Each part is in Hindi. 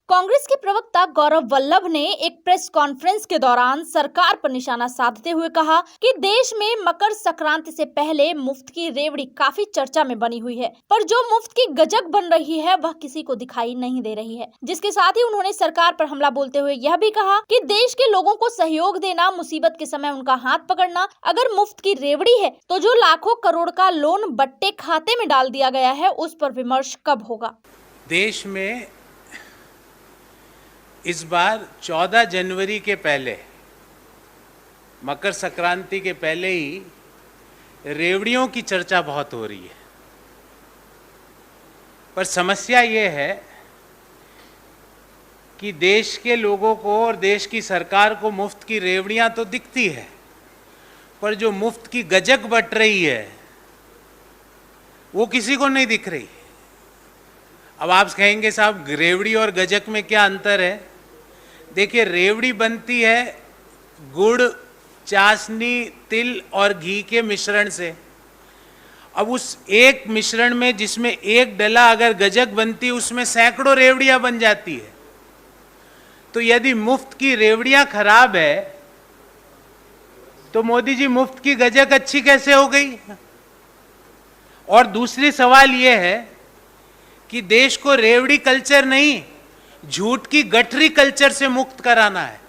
कांग्रेस के प्रवक्ता गौरव वल्लभ ने एक प्रेस कॉन्फ्रेंस के दौरान सरकार पर निशाना साधते हुए कहा कि देश में मकर संक्रांति से पहले मुफ्त की रेवड़ी काफी चर्चा में बनी हुई है, पर जो मुफ्त की गजक बन रही है वह किसी को दिखाई नहीं दे रही है। जिसके साथ ही उन्होंने सरकार पर हमला बोलते हुए यह भी कहा कि देश के लोगों को सहयोग देना, मुसीबत के समय उनका हाथ पकड़ना, अगर मुफ्त की रेवड़ी है तो जो लाखों करोड़ का लोन बट्टे खाते में डाल दिया गया है उस पर विमर्श कब होगा। देश में इस बार 14 जनवरी के पहले, मकर संक्रांति के पहले ही रेवड़ियों की चर्चा बहुत हो रही है। पर समस्या ये है कि देश के लोगों को और देश की सरकार को मुफ्त की रेवड़ियां तो दिखती है, पर जो मुफ्त की गजक बट रही है वो किसी को नहीं दिख रही। अब आप कहेंगे साहब रेवड़ी और गजक में क्या अंतर है? देखिए, रेवड़ी बनती है गुड़, चाशनी, तिल और घी के मिश्रण से। अब उस एक मिश्रण में जिसमें एक डला अगर गजक बनती है उसमें सैकड़ों रेवड़ियां बन जाती है। तो यदि मुफ्त की रेवड़ियां खराब है तो मोदी जी मुफ्त की गजक अच्छी कैसे हो गई? और दूसरी सवाल यह है कि देश को रेवड़ी कल्चर नहीं, झूठ की गठरी कल्चर से मुक्त कराना है।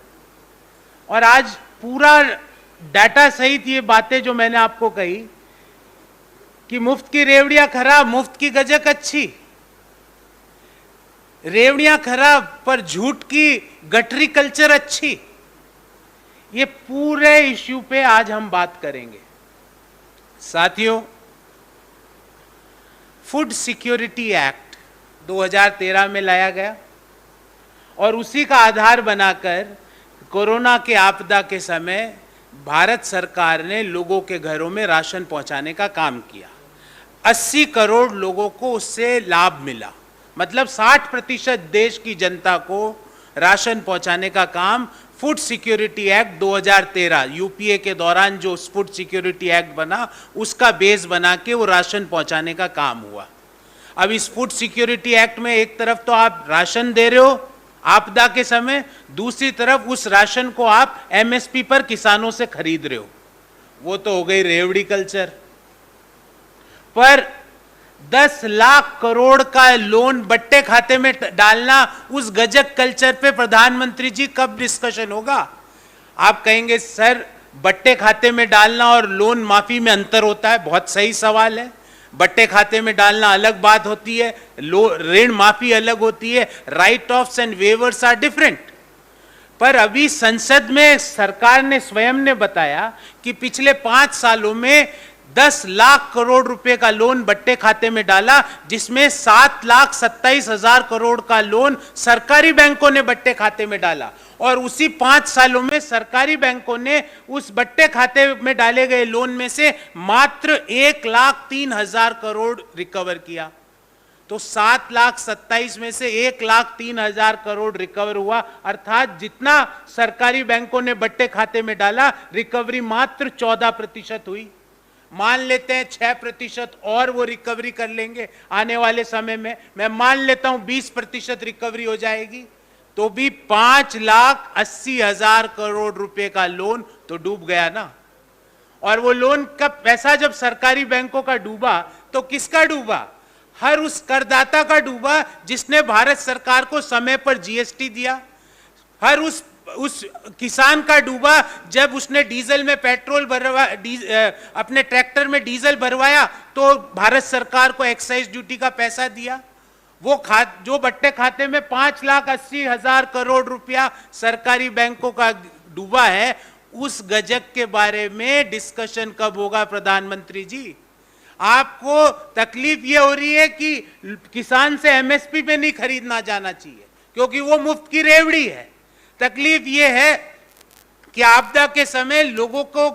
और आज पूरा डाटा सहित ये बातें जो मैंने आपको कही कि मुफ्त की रेवड़ियां खराब, मुफ्त की गजक अच्छी, रेवड़ियां खराब पर झूठ की गठरी कल्चर अच्छी, ये पूरे इश्यू पे आज हम बात करेंगे। साथियों, फूड सिक्योरिटी एक्ट 2013 में लाया गया और उसी का आधार बनाकर कोरोना के आपदा के समय भारत सरकार ने लोगों के घरों में राशन पहुंचाने का काम किया। 80 करोड़ लोगों को उससे लाभ मिला, मतलब 60% देश की जनता को राशन पहुंचाने का काम फूड सिक्योरिटी एक्ट 2013 यूपीए के दौरान जो फूड सिक्योरिटी एक्ट बना उसका बेस बना के वो राशन पहुंचाने का काम हुआ। अब इस फूड सिक्योरिटी एक्ट में एक तरफ तो आप राशन दे रहे हो आपदा के समय, दूसरी तरफ उस राशन को आप एमएसपी पर किसानों से खरीद रहे हो। वो तो हो गई रेवड़ी कल्चर। पर 10 लाख करोड़ का लोन बट्टे खाते में डालना, उस गजक कल्चर पे प्रधानमंत्री जी कब डिस्कशन होगा? आप कहेंगे सर बट्टे खाते में डालना और लोन माफी में अंतर होता है। बहुत सही सवाल है। बट्टे खाते में डालना अलग बात होती है, ऋण माफी अलग होती है, write offs and waivers are different. पर अभी संसद में सरकार ने स्वयं ने बताया कि पिछले 5 सालों में 10 लाख करोड़ रुपए का लोन बट्टे खाते में डाला, जिसमें 7,27,000 करोड़ का लोन सरकारी बैंकों ने बट्टे खाते में डाला। और उसी 5 सालों में सरकारी बैंकों ने उस बट्टे खाते में डाले गए लोन में से मात्र 1,03,000 करोड़ रिकवर किया। तो 7,27,000 में से 1,03,000 करोड़ रिकवर हुआ, अर्थात जितना सरकारी बैंकों ने बट्टे खाते में डाला रिकवरी मात्र 14% हुई। मान लेते हैं 6% और वो रिकवरी कर लेंगे आने वाले समय में, मैं मान लेता हूं 20% रिकवरी हो जाएगी, तो भी 5,80,000 करोड़ रुपए का लोन तो डूब गया ना। और वो लोन का पैसा जब सरकारी बैंकों का डूबा तो किसका डूबा? हर उस करदाता का डूबा जिसने भारत सरकार को समय पर जीएसटी दिया। हर उस किसान का डूबा जब उसने डीजल में पेट्रोल अपने ट्रैक्टर में डीजल भरवाया तो भारत सरकार को एक्साइज ड्यूटी का पैसा दिया। वो जो बट्टे खाते में 5,80,000 करोड़ रुपया सरकारी बैंकों का डूबा है, उस गजक के बारे में डिस्कशन कब होगा प्रधानमंत्री जी? आपको तकलीफ ये हो रही है कि किसान से एमएसपी पे नहीं खरीदना जाना चाहिए क्योंकि वो मुफ्त की रेवड़ी है। तकलीफ ये है कि आपदा के समय लोगों को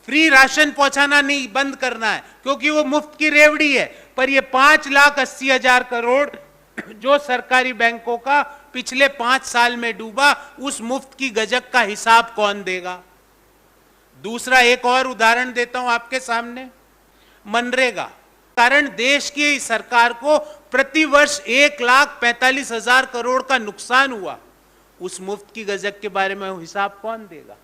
फ्री राशन पहुंचाना नहीं बंद करना है क्योंकि वो मुफ्त की रेवड़ी है। पर ये 5,80,000 करोड़ जो सरकारी बैंकों का पिछले 5 साल में डूबा, उस मुफ्त की गजक का हिसाब कौन देगा? दूसरा एक और उदाहरण देता हूं आपके सामने, मनरेगा। कारण देश की सरकार को प्रतिवर्ष 1,45,000 करोड़ का नुकसान हुआ, उस मुफ्त की गजक के बारे में हिसाब कौन देगा?